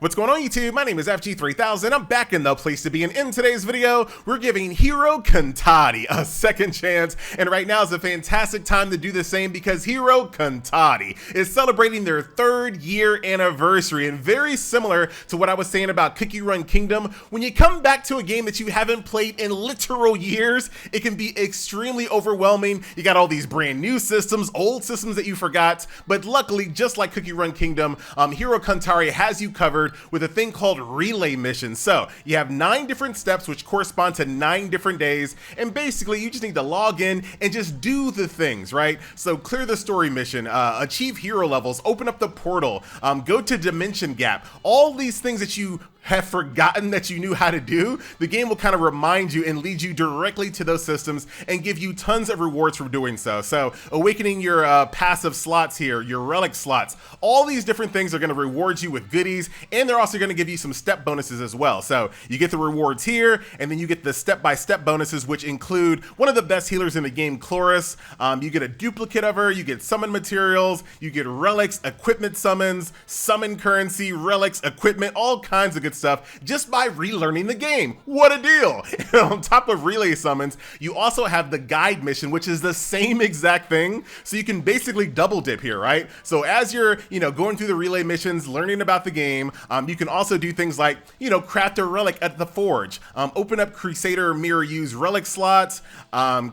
What's going on YouTube? My name is FG3000. I'm back in the place to be, and in today's video, we're giving hero Kontari a second chance, and right now is a fantastic time to do the same because hero Kontari is celebrating their 3rd year anniversary, and very similar to what I was saying about Cookie Run Kingdom, when you come back to a game that you haven't played in literal years, it can be extremely overwhelming. You got all these brand new systems, old systems that you forgot, but luckily, just like Cookie Run Kingdom, hero Kontari has you covered with a thing called relay missions. So you have 9 different steps which correspond to 9 different days, and basically you just need to log in and just do the things, right? So clear the story mission, achieve hero levels, open up the portal, go to Dimension Gap, all these things that you have forgotten that you knew how to do. The game will kind of remind you and lead you directly to those systems and give you tons of rewards for doing so. So awakening your passive slots here, your relic slots, all these different things are going to reward you with goodies, and they're also going to give you some step bonuses as well. So you get the rewards here, and then you get the step-by-step bonuses, which include one of the best healers in the game, Chloris. You get a duplicate of her, you get summon materials, you get relics, equipment summons, summon currency, relics, equipment, all kinds of good stuff just by relearning the game. What a deal! And on top of relay summons, you also have the guide mission, which is the same exact thing. So you can basically double dip here, right? So as you're, going through the relay missions, learning about the game, you can also do things like, craft a relic at the forge, open up Crusader mirror use relic slots,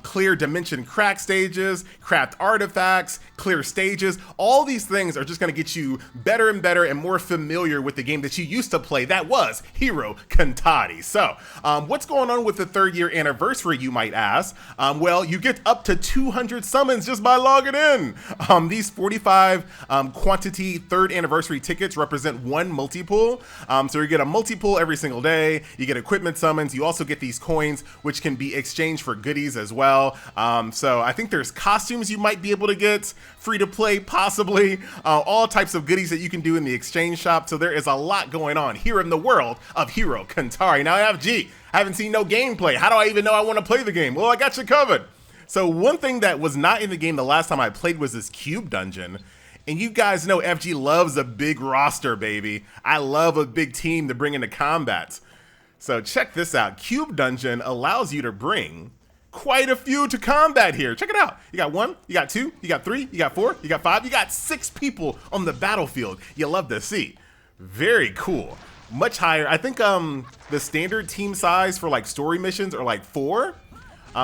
clear dimension crack stages, craft artifacts, clear stages. All these things are just going to get you better and better and more familiar with the game that you used to play. That was hero Kontari. So what's going on with the 3rd year anniversary, you might ask? Well, you get up to 200 summons just by logging in. These 45 quantity 3rd anniversary tickets represent 1 multi-pull. So you get a multi-pull every single day. You get equipment summons. You also get these coins, which can be exchanged for goodies as well. So I think there's costumes you might be able to get free to play, possibly. All types of goodies that you can do in the exchange shop. So there is a lot going on here in the world of hero Kontari. Now, FG, I haven't seen no gameplay. How do I even know I want to play the game? Well, I got you covered. So one thing that was not in the game the last time I played was this cube dungeon. And you guys know FG loves a big roster, baby. I love a big team to bring into combat. So check this out. Cube dungeon allows you to bring quite a few to combat here. Check it out. You got 1, you got 2, you got 3, you got 4, you got 5, you got 6 people on the battlefield. You love to see. Very cool. Much higher. I think the standard team size for like story missions are like 4.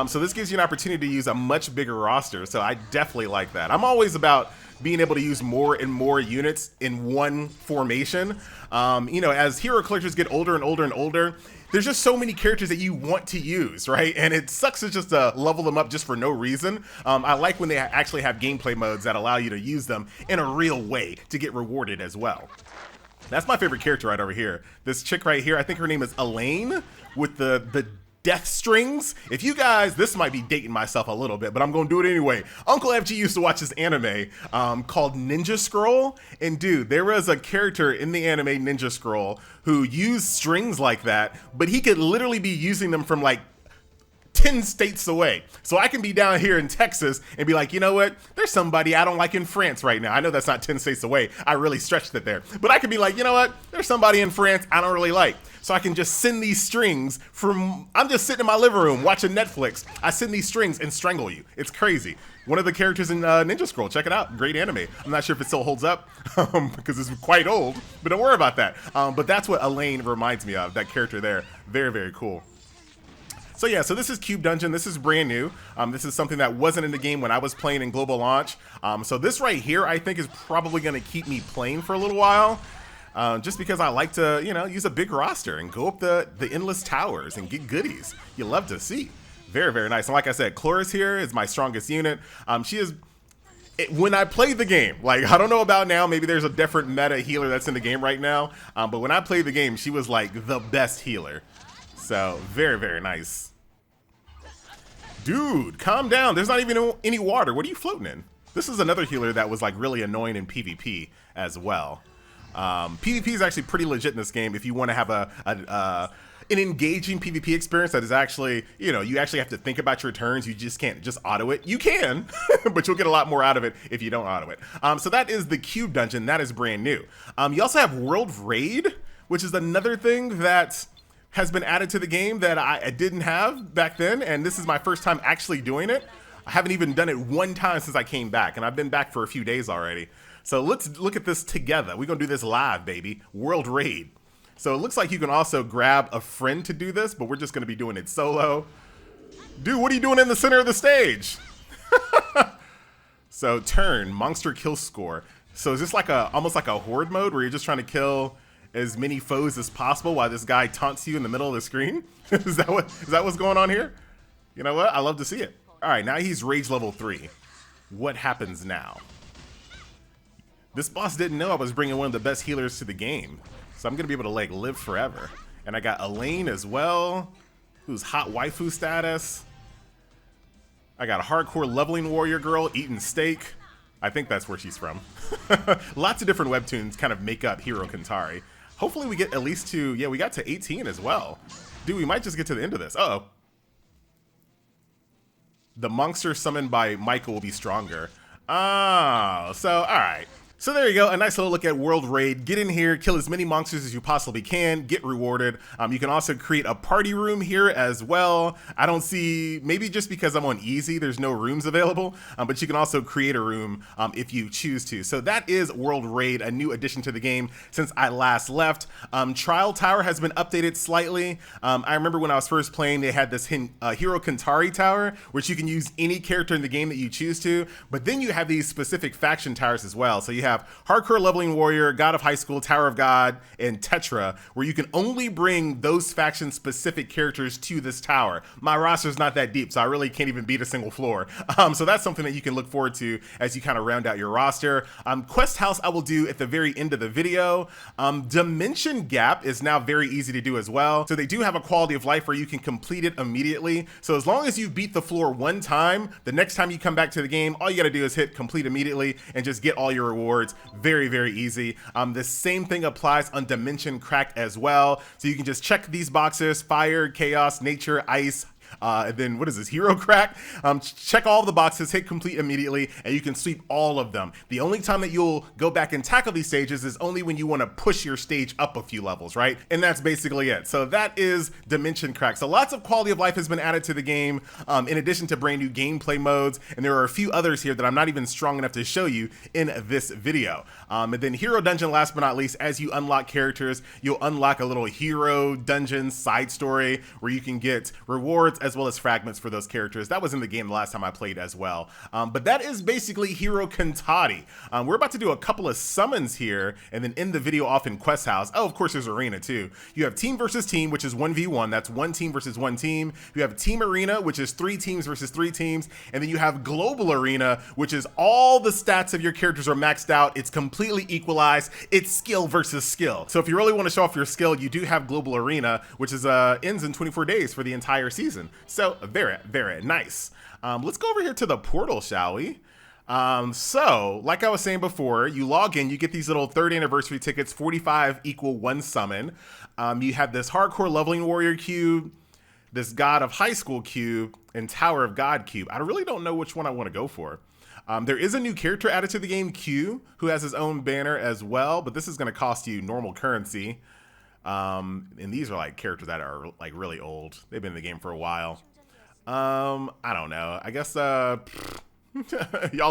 So this gives you an opportunity to use a much bigger roster. So I definitely like that. I'm always about being able to use more and more units in one formation. As hero collectors get older and older and older, there's just so many characters that you want to use, right? And it sucks to just level them up just for no reason. I like when they actually have gameplay modes that allow you to use them in a real way to get rewarded as well. That's my favorite character right over here. This chick right here, I think her name is Elaine with the death strings. If you guys, this might be dating myself a little bit, but I'm gonna do it anyway. Uncle FG used to watch this anime called Ninja Scroll, and dude, there was a character in the anime Ninja Scroll who used strings like that, but he could literally be using them from like 10 states away. So I can be down here in Texas and be like, you know what? There's somebody I don't like in France right now. I know that's not 10 states away. I really stretched it there. But I could be like, you know what? There's somebody in France I don't really like. So I can just send these strings from, I'm just sitting in my living room watching Netflix. I send these strings and strangle you. It's crazy. One of the characters in Ninja Scroll. Check it out. Great anime. I'm not sure if it still holds up because it's quite old, but don't worry about that. But that's what Elaine reminds me of, that character there. Very, very cool. So yeah, so this is Cube Dungeon. This is brand new. This is something that wasn't in the game when I was playing in Global Launch. So this right here, I think, is probably going to keep me playing for a little while. Just because I like to, use a big roster and go up the endless towers and get goodies. You love to see. Very, very nice. And like I said, Chloris here is my strongest unit. She is... when I played the game, like, I don't know about now, maybe there's a different meta healer that's in the game right now. But when I played the game, she was like the best healer. So, very, very nice. Dude, calm down. There's not even any water. What are you floating in? This is another healer that was like really annoying in PvP as well. PvP is actually pretty legit in this game if you want to have an engaging PvP experience that is actually, you actually have to think about your turns. You just can't just auto it. You can, but you'll get a lot more out of it if you don't auto it. So that is the Cube Dungeon. That is brand new. You also have World Raid, which is another thing that has been added to the game that I didn't have back then, and this is my first time actually doing it. I haven't even done it one time since I came back, and I've been back for a few days already. So let's look at this together. We're gonna do this live, baby. World Raid. So it looks like you can also grab a friend to do this, but we're just gonna be doing it solo. Dude, what are you doing in the center of the stage? So turn, monster kill score. So is this like almost like a horde mode where you're just trying to kill as many foes as possible while this guy taunts you in the middle of the screen? Is that what's going on here? You know what? I love to see it. All right, now he's rage level 3. What happens now? This boss didn't know I was bringing one of the best healers to the game, so I'm gonna be able to like live forever. And I got Elaine as well, who's hot waifu status. I got a hardcore leveling warrior girl eating steak. I think that's where she's from. Lots of different webtoons kind of make up Hiro Kontari. Hopefully we get at least to, yeah, we got to 18 as well. Dude, we might just get to the end of this. Uh-oh. The monster summoned by Michael will be stronger. Oh, so, all right. So there you go, a nice little look at World Raid. Get in here, kill as many monsters as you possibly can, get rewarded. You can also create a party room here as well. I don't see, maybe just because I'm on easy, there's no rooms available, but you can also create a room if you choose to. So that is World Raid, a new addition to the game since I last left. Trial Tower has been updated slightly. I remember when I was first playing, they had this Hiro Kontari Tower, which you can use any character in the game that you choose to, but then you have these specific faction towers as well. So you have Hardcore Leveling Warrior, God of High School, Tower of God, and Tetra, where you can only bring those faction specific characters to this tower. My roster's not that deep, so I really can't even beat a single floor. So that's something that you can look forward to as you kind of round out your roster. Quest House I will do at the very end of the video. Dimension Gap is now very easy to do as well. So they do have a quality of life where you can complete it immediately. So as long as you beat the floor one time, the next time you come back to the game, all you gotta do is hit complete immediately and just get all your rewards. Very, very easy. The same thing applies on Dimension Crack as well. So you can just check these boxes: fire, chaos, nature, ice, and then what is this, hero crack? Check all the boxes, hit complete immediately, and you can sweep all of them. The only time that you'll go back and tackle these stages is only when you want to push your stage up a few levels, right? And that's basically it. So that is Dimension Crack. So lots of quality of life has been added to the game, in addition to brand new gameplay modes, and there are a few others here that I'm not even strong enough to show you in this video. And then Hero Dungeon, last but not least, as you unlock characters, you'll unlock a little Hero Dungeon side story where you can get rewards as well as fragments for those characters. That was in the game the last time I played as well. But that is basically Hiro Kontari. We're about to do a couple of summons here and then end the video off in Quest House. Oh, of course there's Arena too. You have Team versus Team, which is 1v1. That's one team versus one team. You have Team Arena, which is 3 teams versus 3 teams. And then you have Global Arena, which is all the stats of your characters are maxed out. It's completely equalized. It's skill versus skill. So if you really want to show off your skill, you do have Global Arena, which is ends in 24 days for the entire season. So very, very nice. Let's go over here to the portal, shall we? So like I was saying before, you log in, you get these little 3rd anniversary tickets, 45 equal 1 summon. You have this Hardcore Leveling Warrior cube, this God of High School cube, and Tower of God cube. I really don't know which one I want to go for. There is a new character added to the game, Q, who has his own banner as well, but this is going to cost you normal currency. And these are like characters that are like really old. They've been in the game for a while. I don't know. I guess y'all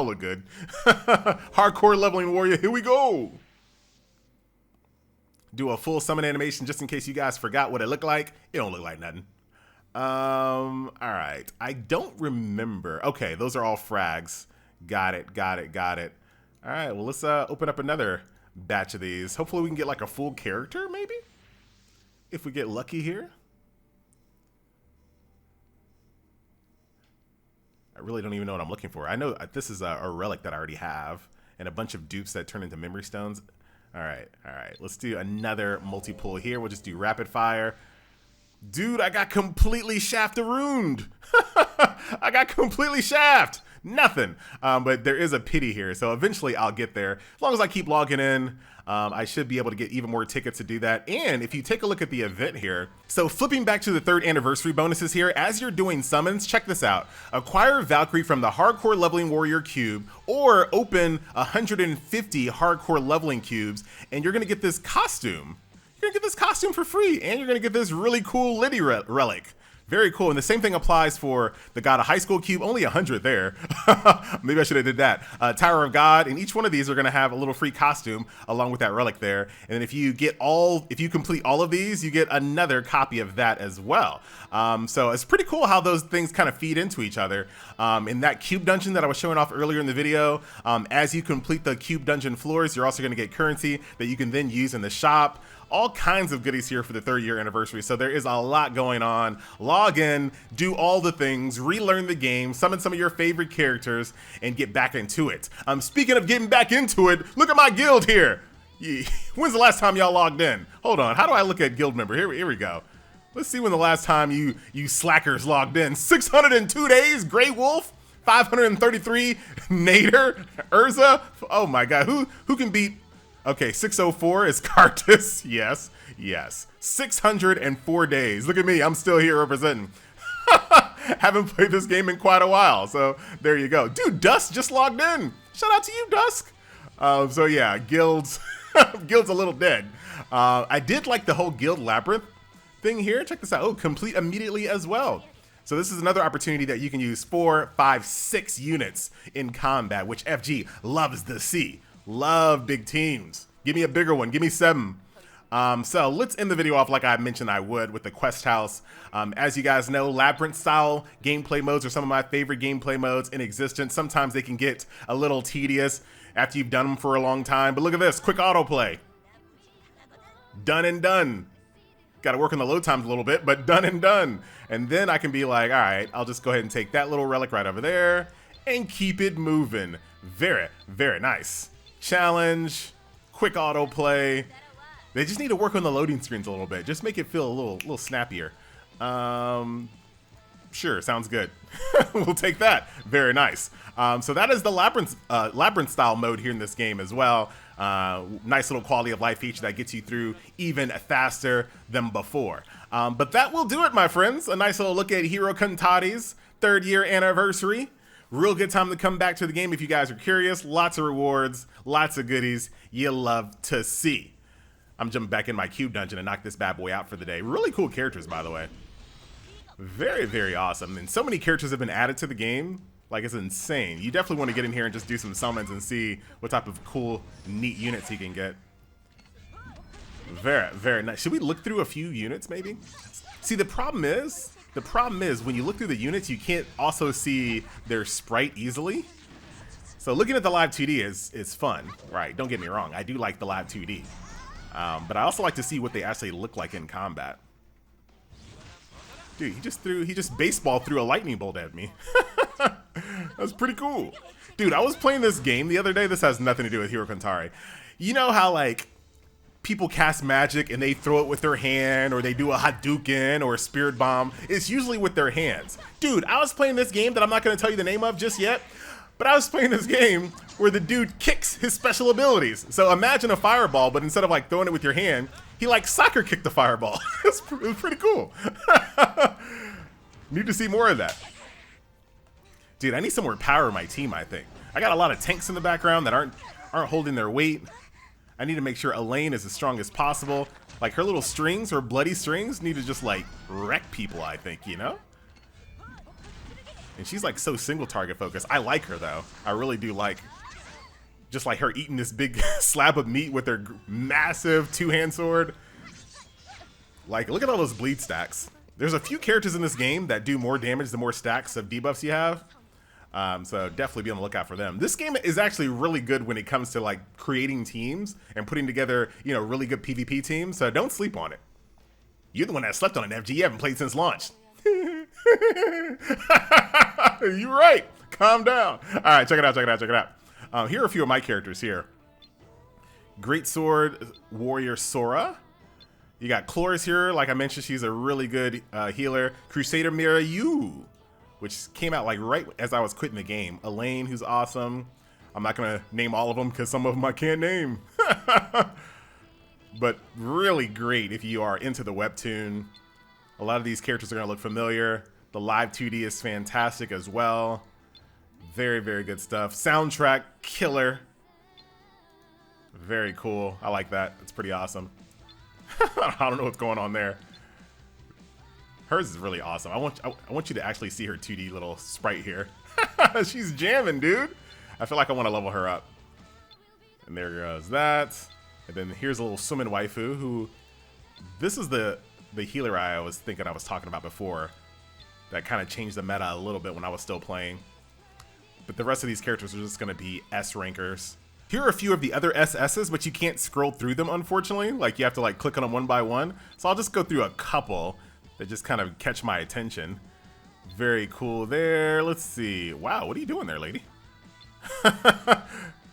look good. Hardcore Leveling Warrior, here we go. Do a full summon animation just in case you guys forgot what it looked like. It don't look like nothing. All right. I don't remember. Okay, those are all frags. Got it, got it, got it. All right, well, let's open up another batch of these. Hopefully we can get like a full character, maybe? If we get lucky here. I really don't even know what I'm looking for. I know this is a relic that I already have and a bunch of dupes that turn into memory stones. All right. Let's do another multi-pull here. We'll just do rapid fire. Dude, I got completely shaft-a-rooned. I got completely shaft. Nothing. But there is a pity here. So eventually I'll get there. As long as I keep logging in, I should be able to get even more tickets to do that. And if you take a look at the event here, so flipping back to the 3rd anniversary bonuses here, as you're doing summons, check this out. Acquire Valkyrie from the Hardcore Leveling Warrior cube, or open 150 Hardcore Leveling cubes, and you're gonna get this costume. you're gonna get this costume for free, and you're gonna get this really cool Liddy relic. Very cool. And the same thing applies for the God of High School cube. Only 100 there. Maybe I should have did that. Tower of God. And each one of these are going to have a little free costume along with that relic there. And then if you complete all of these, you get another copy of that as well. So it's pretty cool how those things kind of feed into each other. In that cube dungeon that I was showing off earlier in the video, as you complete the cube dungeon floors, you're also going to get currency that you can then use in the shop. All kinds of goodies here for the 3rd year anniversary. So there is a lot going on. Log in, do all the things, relearn the game, summon some of your favorite characters, and get back into it. Speaking of getting back into it, look at my guild here. When's the last time y'all logged in? Hold on, how do I look at guild member? Here we go. Let's see when the last time you slackers logged in. 602 days, Grey Wolf, 533, Nader, Urza. Oh my God, who can beat? Okay, 604 is Cartus. Yes, yes. 604 days. Look at me. I'm still here representing. Haven't played this game in quite a while. So there you go. Dude, Dusk just logged in. Shout out to you, Dusk. So yeah, guilds. Guild's a little dead. I did like the whole guild labyrinth thing here. Check this out. Oh, complete immediately as well. So this is another opportunity that you can use 4, 5, 6 units in combat, which FG loves to see. Love big teams. Give me a bigger one. Give me 7. So let's end the video off like I mentioned I would with the quest house. As you guys know, Labyrinth style gameplay modes are some of my favorite gameplay modes in existence. Sometimes they can get a little tedious after you've done them for a long time. But look at this. Quick autoplay. Done and done. Got to work on the load times a little bit, but done and done. And then I can be like, all right, I'll just go ahead and take that little relic right over there and keep it moving. Very, very nice. Challenge, quick autoplay. They just need to work on the loading screens a little bit. Just make it feel a little snappier. Sure, sounds good. We'll take that. Very nice. So that is the labyrinth style mode here in this game as well. Nice little quality of life feature that gets you through even faster than before. But that will do it, my friends. A nice little look at Hiro Kontari's 3rd year anniversary. Real good time to come back to the game if you guys are curious. Lots of rewards, lots of goodies you love to see. I'm jumping back in my cube dungeon and knock this bad boy out for the day. Really cool characters, by the way. Very, very awesome. And so many characters have been added to the game. Like, it's insane. You definitely want to get in here and just do some summons and see what type of cool, neat units you can get. Very, very nice. Should we look through a few units, maybe? See, the problem is when you look through the units, you can't also see their sprite easily. So looking at the live 2D is fun, right? Don't get me wrong. I do like the live 2D. But I also like to see what they actually look like in combat. Dude, he just baseball threw a lightning bolt at me. That's pretty cool. Dude, I was playing this game the other day. This has nothing to do with Hiro Kontari. You know how, like, people cast magic and they throw it with their hand, or they do a Hadouken or a Spirit Bomb? It's usually with their hands. Dude, I was playing this game that I'm not going to tell you the name of just yet, but I was playing this game where the dude kicks his special abilities. So imagine a fireball, but instead of like throwing it with your hand, he like soccer kicked the fireball. It was pretty cool. Need to see more of that. Dude, I need some more power in my team, I think. I got a lot of tanks in the background that aren't holding their weight. I need to make sure Elaine is as strong as possible. Like, her little strings, her bloody strings, need to just like wreck people, I think, you know? And she's like so single target focused. I like her though. I really do like, just like her eating this big slab of meat with her massive 2-hand sword. Like, look at all those bleed stacks. There's a few characters in this game that do more damage the more stacks of debuffs you have. So definitely be on the lookout for them. This game is actually really good when it comes to like creating teams and putting together, you know, really good PvP teams. So don't sleep on it. You're the one that slept on it, FG. You haven't played since launch. You're right. Calm down. All right, check it out, check it out, check it out. Here are a few of my characters here. Great Sword Warrior Sora. You got Chloris here. Like I mentioned, she's a really good healer. Crusader Mirayu, which came out like right as I was quitting the game. Elaine, who's awesome. I'm not going to name all of them because some of them I can't name. But really great if you are into the webtoon. A lot of these characters are going to look familiar. The live 2D is fantastic as well. Very, very good stuff. Soundtrack, killer. Very cool. I like that. It's pretty awesome. I don't know what's going on there. Hers is really awesome. I want you to actually see her 2D little sprite here. She's jamming, dude. I feel like I want to level her up. And there goes that. And then here's a little swimming waifu who, this is the healer I was thinking I was talking about before. That kind of changed the meta a little bit when I was still playing. But the rest of these characters are just going to be S rankers. Here are a few of the other SS's, but you can't scroll through them, unfortunately. Like, you have to, like, click on them one by one. So I'll just go through a couple that just kind of catch my attention. Very cool there. Let's see. Wow, what are you doing there, lady?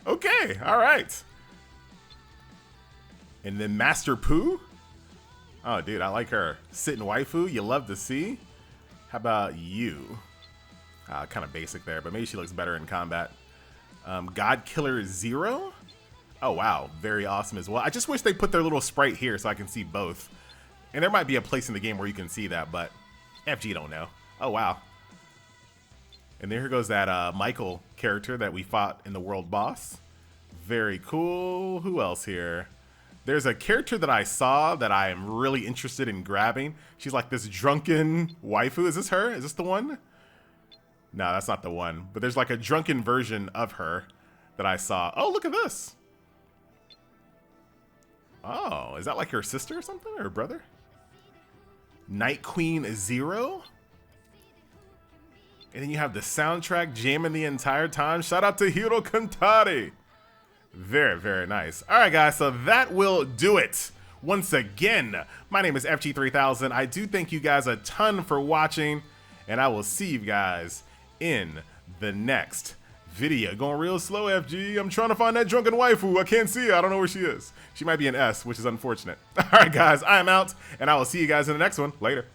Okay, all right. And then Master Pooh. Oh, dude, I like her. Sitting waifu, you love to see. How about you? Kind of basic there, but maybe she looks better in combat. God Killer Zero. Oh, wow. Very awesome as well. I just wish they put their little sprite here so I can see both. And there might be a place in the game where you can see that, but FG don't know. Oh, wow. And there goes that Michael character that we fought in the World Boss. Very cool. Who else here? There's a character that I saw that I am really interested in grabbing. She's like this drunken waifu. Is this her? Is this the one? No, that's not the one. But there's like a drunken version of her that I saw. Oh, look at this. Oh, is that like her sister or something? Or her brother? Night Queen Zero? And then you have the soundtrack jamming the entire time. Shout out to Hiro Kontari. Very, very nice. All right, guys, so that will do it. Once again, my name is FG3000. I do thank you guys a ton for watching, and I will see you guys in the next video. Going real slow, FG. I'm trying to find that drunken waifu. I can't see her. I don't know where she is. She might be an S, which is unfortunate. All right, guys, I am out, and I will see you guys in the next one. Later.